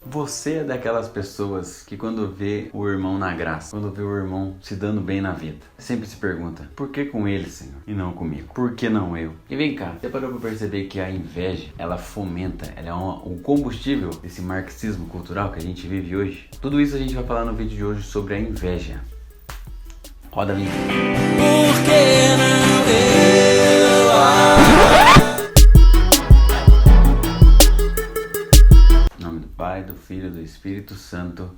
Você é daquelas pessoas que quando vê o irmão na graça, quando vê o irmão se dando bem na vida, sempre se pergunta, por que com ele, Senhor, e não comigo? Por que não eu? E vem cá, você parou pra perceber que a inveja, ela fomenta, ela é um combustível desse marxismo cultural que a gente vive hoje? Tudo isso a gente vai falar no vídeo de hoje sobre a inveja. Roda a vinheta. Por que não eu? Em nome do Pai, do Filho e do Espírito Santo.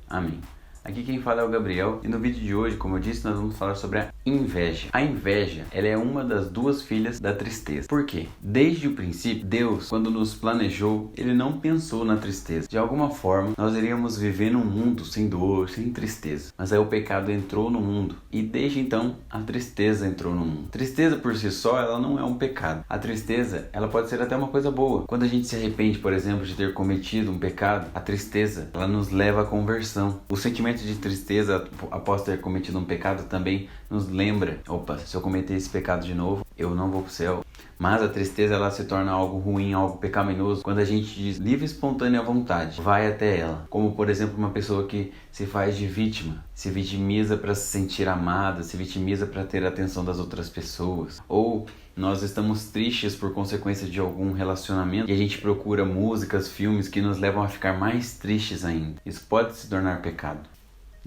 Amém. Aqui quem fala é o Gabriel e no vídeo de hoje, como eu disse, nós vamos falar sobre a inveja. A inveja, ela é uma das duas filhas da tristeza. Por quê? Desde o princípio, Deus, quando nos planejou, Ele não pensou na tristeza. De alguma forma, nós iríamos viver num mundo sem dor, sem tristeza. Mas aí o pecado entrou no mundo e desde então a tristeza entrou no mundo. Tristeza por si só, ela não é um pecado. A tristeza, ela pode ser até uma coisa boa. Quando a gente se arrepende, por exemplo, de ter cometido um pecado, a tristeza, ela nos leva à conversão. O sentimento de tristeza após ter cometido um pecado também nos lembra, opa, se eu cometer esse pecado de novo, eu não vou pro céu. Mas a tristeza, ela se torna algo ruim, algo pecaminoso, quando a gente de livre e espontânea vontade vai até ela. Como, por exemplo, uma pessoa que se faz de vítima, se vitimiza para se sentir amada, se vitimiza para ter a atenção das outras pessoas. Ou nós estamos tristes por consequência de algum relacionamento e a gente procura músicas, filmes que nos levam a ficar mais tristes ainda. Isso pode se tornar pecado.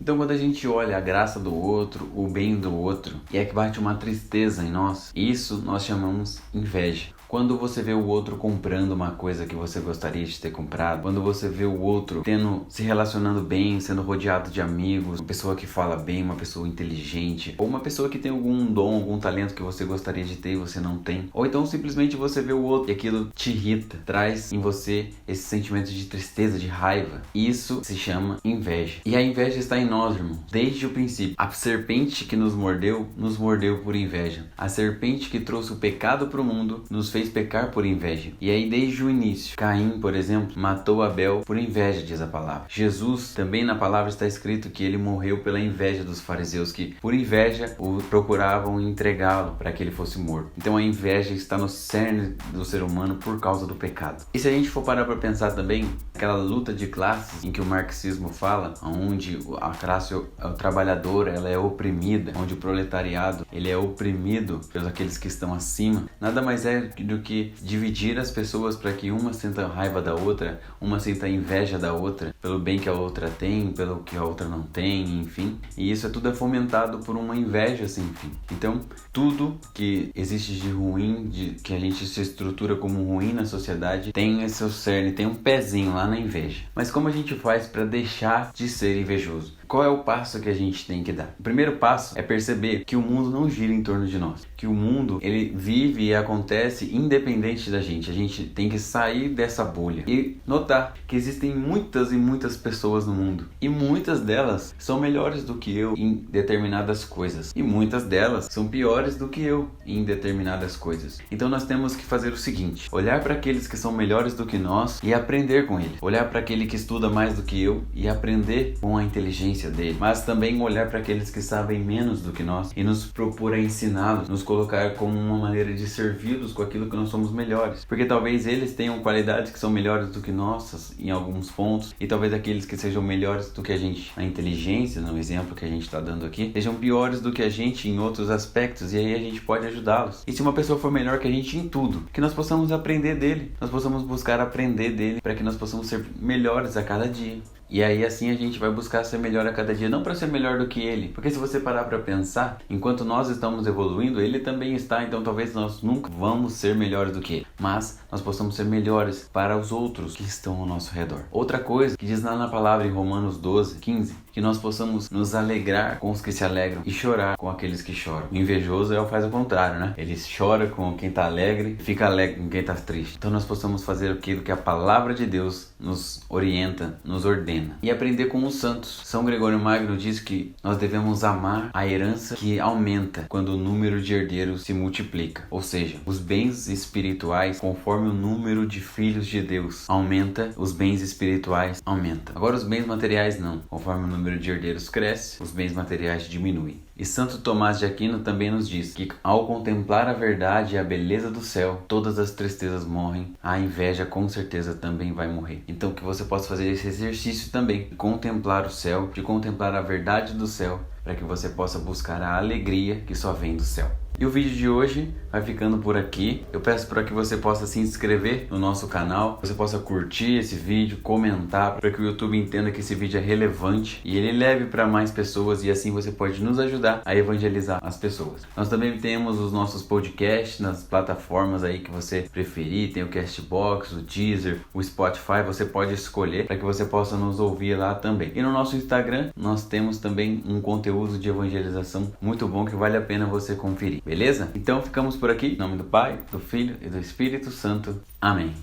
Então quando a gente olha a graça do outro, o bem do outro, e é que bate uma tristeza em nós, isso nós chamamos inveja. Quando você vê o outro comprando uma coisa que você gostaria de ter comprado, quando você vê o outro se relacionando bem, sendo rodeado de amigos, uma pessoa que fala bem, uma pessoa inteligente, ou uma pessoa que tem algum dom, algum talento que você gostaria de ter e você não tem, ou então simplesmente você vê o outro e aquilo te irrita, traz em você esse sentimento de tristeza, de raiva. Isso se chama inveja. E a inveja está em nós, irmão, desde o princípio. A serpente que nos mordeu por inveja. A serpente que trouxe o pecado para o mundo nos fez pecar por inveja. E aí desde o início, Caim, por exemplo, matou Abel por inveja, diz a palavra. Jesus, também na palavra está escrito que ele morreu pela inveja dos fariseus, que por inveja o procuravam entregá-lo para que ele fosse morto. Então a inveja está no cerne do ser humano por causa do pecado. E se a gente for parar para pensar também, aquela luta de classes em que o marxismo fala, onde a classe trabalhadora ela é oprimida, onde o proletariado ele é oprimido pelos aqueles que estão acima, nada mais é do que dividir as pessoas para que uma sinta raiva da outra, uma sinta inveja da outra, pelo bem que a outra tem, pelo que a outra não tem, enfim. E isso tudo é fomentado por uma inveja sem fim. Então, tudo que existe de ruim, que a gente se estrutura como ruim na sociedade, tem esse seu cerne, tem um pezinho lá na inveja. Mas como a gente faz para deixar de ser invejoso? Qual é o passo que a gente tem que dar? O primeiro passo é perceber que o mundo não gira em torno de nós. Que o mundo, ele vive e acontece independente da gente. A gente tem que sair dessa bolha e notar que existem muitas e muitas pessoas no mundo. E muitas delas são melhores do que eu em determinadas coisas. E muitas delas são piores do que eu em determinadas coisas. Então nós temos que fazer o seguinte: olhar para aqueles que são melhores do que nós e aprender com eles. Olhar para aquele que estuda mais do que eu e aprender com a inteligência dele, mas também olhar para aqueles que sabem menos do que nós e nos propor a ensiná-los, nos colocar como uma maneira de servi-los com aquilo que nós somos melhores, porque talvez eles tenham qualidades que são melhores do que nossas em alguns pontos, e talvez aqueles que sejam melhores do que a gente na inteligência, no exemplo que a gente está dando aqui, sejam piores do que a gente em outros aspectos, e aí a gente pode ajudá-los. E se uma pessoa for melhor que a gente em tudo, que nós possamos aprender dele, nós possamos buscar aprender dele, para que nós possamos ser melhores a cada dia. E aí assim a gente vai buscar ser melhor a cada dia, não para ser melhor do que ele, porque se você parar para pensar, enquanto nós estamos evoluindo, ele também está, então talvez nós nunca vamos ser melhores do que ele, mas nós possamos ser melhores para os outros que estão ao nosso redor. Outra coisa que diz lá na palavra em Romanos 12:15, que nós possamos nos alegrar com os que se alegram e chorar com aqueles que choram. O invejoso faz o contrário, né? Ele chora com quem está alegre e fica alegre com quem está triste. Então nós possamos fazer aquilo que a palavra de Deus nos orienta, nos ordena. E aprender com os santos. São Gregório Magno diz que nós devemos amar a herança que aumenta quando o número de herdeiros se multiplica. Ou seja, os bens espirituais, conforme o número de filhos de Deus aumenta, os bens espirituais aumentam. Agora os bens materiais não. Conforme o número de herdeiros cresce, os bens materiais diminuem. E Santo Tomás de Aquino também nos diz que ao contemplar a verdade e a beleza do céu, todas as tristezas morrem, a inveja com certeza também vai morrer. Então que você possa fazer esse exercício também, de contemplar o céu, de contemplar a verdade do céu, para que você possa buscar a alegria que só vem do céu. E o vídeo de hoje vai ficando por aqui. Eu peço para que você possa se inscrever no nosso canal, você possa curtir esse vídeo, comentar, para que o YouTube entenda que esse vídeo é relevante e ele leve para mais pessoas, e assim você pode nos ajudar a evangelizar as pessoas. Nós também temos os nossos podcasts nas plataformas aí que você preferir, tem o Castbox, o Deezer, o Spotify, você pode escolher para que você possa nos ouvir lá também. E no nosso Instagram nós temos também um conteúdo de evangelização muito bom que vale a pena você conferir. Beleza? Então ficamos por aqui. Em nome do Pai, do Filho e do Espírito Santo. Amém.